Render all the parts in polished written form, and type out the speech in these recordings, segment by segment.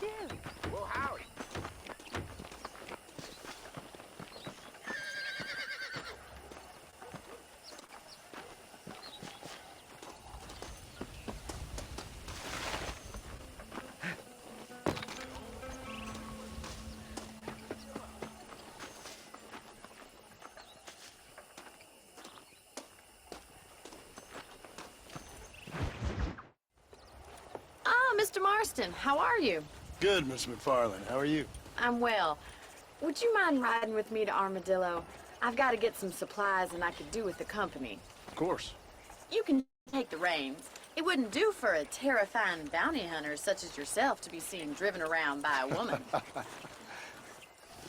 you do? Well, howdy. Mr. Marston, how are you? Good, Miss McFarlane. How are you? I'm well. Would you mind riding with me to Armadillo? I've got to get some supplies and I could do with the company. Of course. You can take the reins. It wouldn't do for a terrifying bounty hunter such as yourself to be seen driven around by a woman.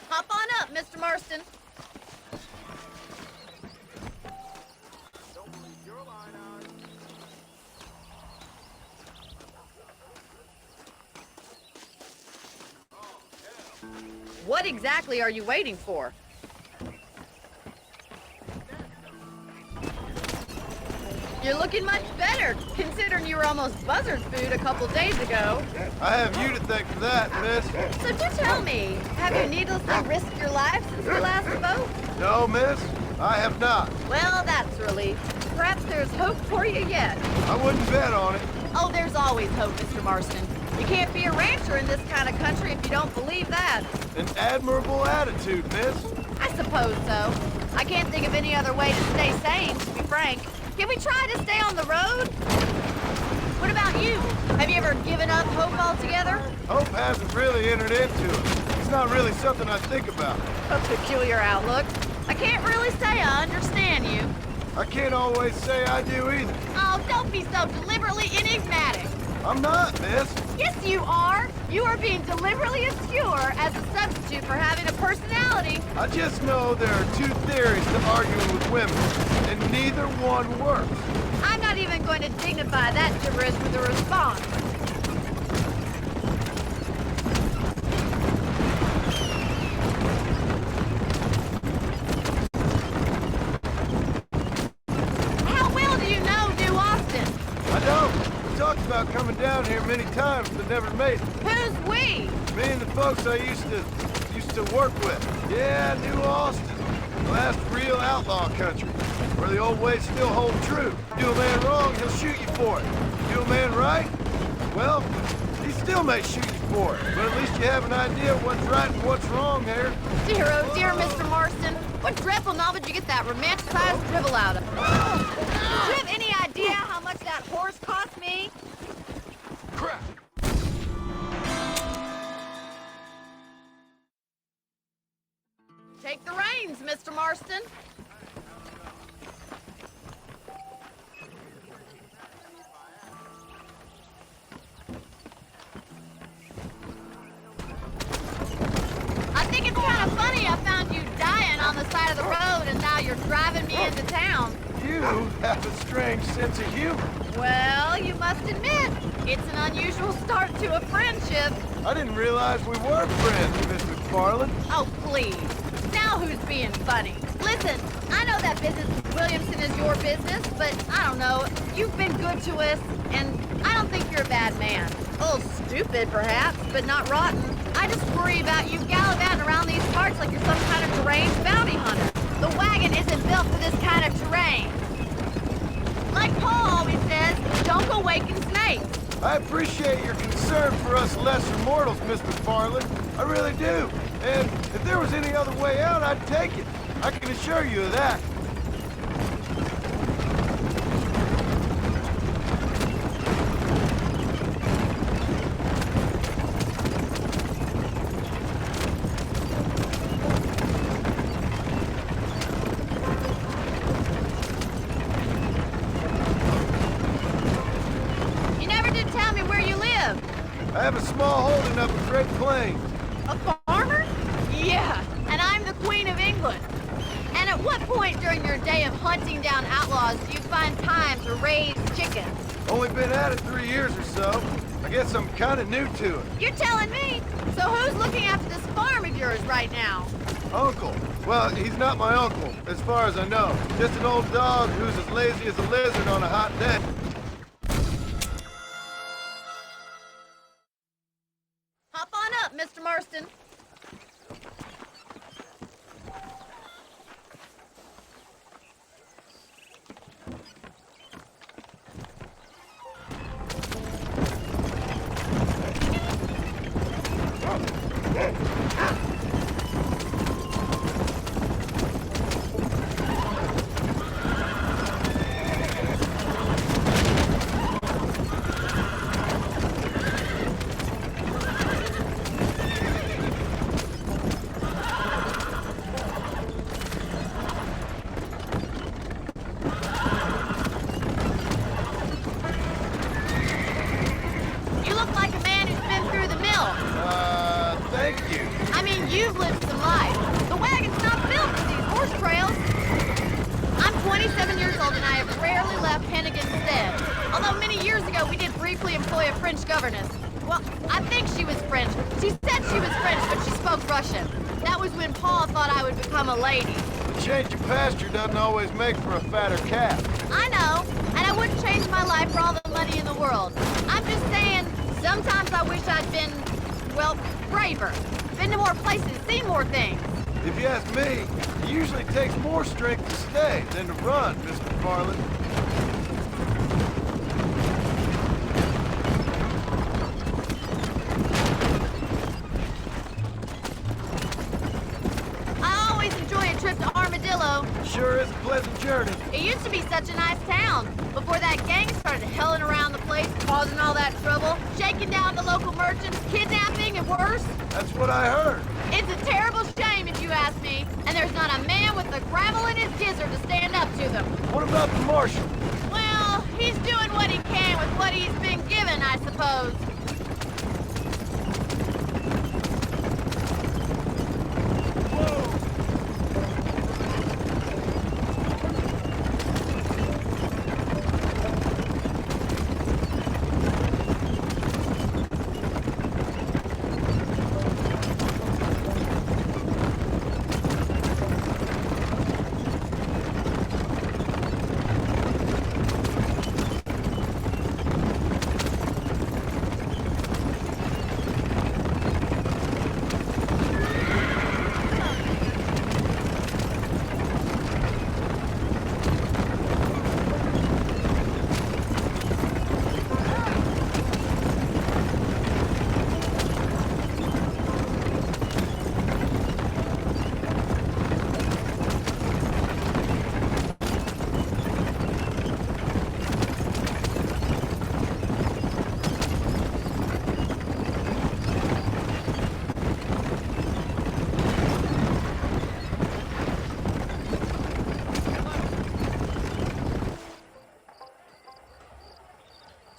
Hop on up, Mr. Marston. Don't believe your line on. What exactly are you waiting for? You're looking much better, considering you were almost buzzard food a couple days ago. I have you to thank for that, miss. So do tell me, have you needlessly risked your life since we last spoke? No, miss. I have not. Well, that's a relief. Perhaps there's hope for you yet. I wouldn't bet on it. Oh, there's always hope, Mr. Marston. You can't be a rancher in this kind of country if you don't believe that. An admirable attitude, miss. I suppose so. I can't think of any other way to stay sane, to be frank. Can we try to stay on the road? What about you? Have you ever given up hope altogether? Hope hasn't really entered into it. It's not really something I think about. A peculiar outlook. I can't really say I understand you. I can't always say I do either. Oh, don't be so deliberately enigmatic. I'm not, miss. Yes, you are. You are being deliberately obscure as a substitute for having a personality. I just know there are two theories to arguing with women, and neither one works. I'm not even going to dignify that gibberish with a response. How well do you know New Austin? I don't. We talked about coming down here many times, but never made it. Who's we? Me and the folks I used to work with. Yeah, New Austin. Last real outlaw country, where the old ways still hold true. Do a man wrong, he'll shoot you for it. Do a man right, well, he still may shoot you for it. But at least you have an idea of what's right and what's wrong there. Dear, oh dear, Mr. Marston. What dreadful novel did you get that romanticized dribble out of? Do you have any idea how much that horse cost me? Crap! Take the reins, Mr. Marston. I think it's kind of funny I found you dying on the side of the road and now you're driving me into town. You have a strange sense of humor. Well, you must admit, it's an unusual start to a friendship. I didn't realize we were friends, Miss McFarlane. Oh, please. Now who's being funny? Listen, I know that business with Williamson is your business, but I don't know. You've been good to us, and I don't think you're a bad man. A little stupid, perhaps, but not rotten. I just worry about you gallivanting around these parts like you're some kind of deranged bounty hunter. The wagon isn't built for this kind of terrain. Like Paul always says, don't go waking snakes. I appreciate your concern for us lesser mortals, Miss McFarlane. I really do. And if there was any other way out, I'd take it. I can assure you of that. You never did tell me where you live. I have a small holding up at Great Plains. A farmer? Yeah, and I'm the Queen of England. And at what point during your day of hunting down outlaws do you find time to raise chickens? Only been at it 3 years or so. I guess I'm kind of new to it. You're telling me? So who's looking after this farm of yours right now? Uncle. Well, he's not my uncle, as far as I know. Just an old dog who's as lazy as a lizard on a hot day. Hop governess. Well, I think she was French. She said she was French, but she spoke Russian. That was when Paul thought I would become a lady. A change of pasture doesn't always make for a fatter calf. I know, and I wouldn't change my life for all the money in the world. I'm just saying, sometimes I wish I'd been, well, braver. Been to more places, seen more things. If you ask me, it usually takes more strength to stay than to run, Mr. Farland. I always enjoy a trip to Armadillo. Sure is a pleasant journey. It used to be such a nice town, before that gang started helling around the place, causing all that trouble, shaking down the local merchants, kidnapping, and worse. That's what I heard. It's a terrible shame, if you ask me, and there's not a man with the gravel in his gizzard to stand up to them. What about the marshal? Well, he's doing what he can with what he's been given, I suppose.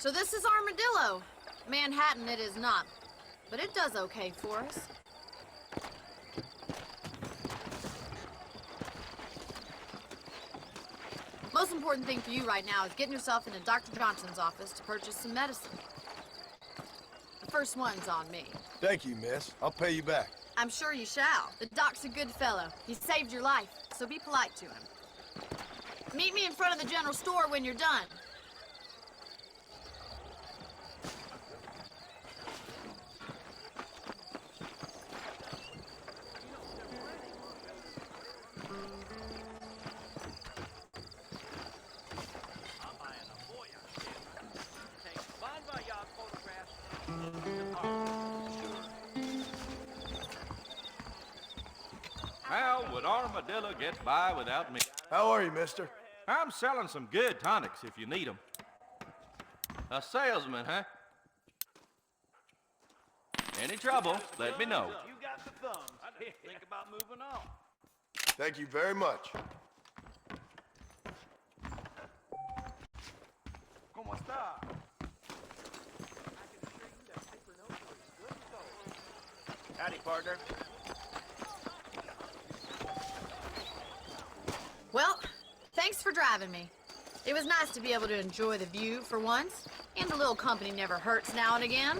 So this is Armadillo. Manhattan it is not, but it does okay for us. Most important thing for you right now is getting yourself into Dr. Johnson's office to purchase some medicine. The first one's on me. Thank you, miss. I'll pay you back. I'm sure you shall. The doc's a good fellow. He saved your life, so be polite to him. Meet me in front of the general store when you're done. How would Armadillo get by without me? How are you, mister? I'm selling some good tonics if you need them. A salesman, huh? Any trouble, let me know. You got the thumbs. Think about moving on. Thank you very much. ¿Cómo está? Howdy, partner. Well, thanks for driving me. It was nice to be able to enjoy the view for once, and a little company never hurts now and again.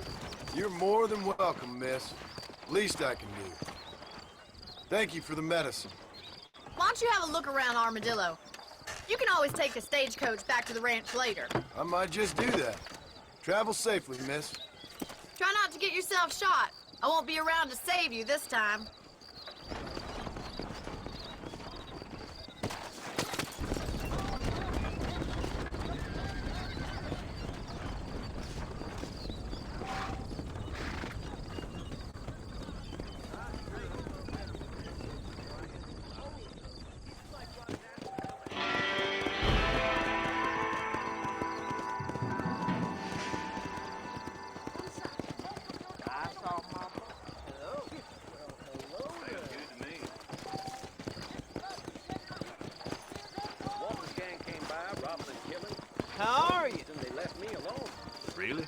You're more than welcome, miss. Least I can do. Thank you for the medicine. Why don't you have a look around Armadillo? You can always take a stagecoach back to the ranch later. I might just do that. Travel safely, miss. Try not to get yourself shot. I won't be around to save you this time. How are you? Really?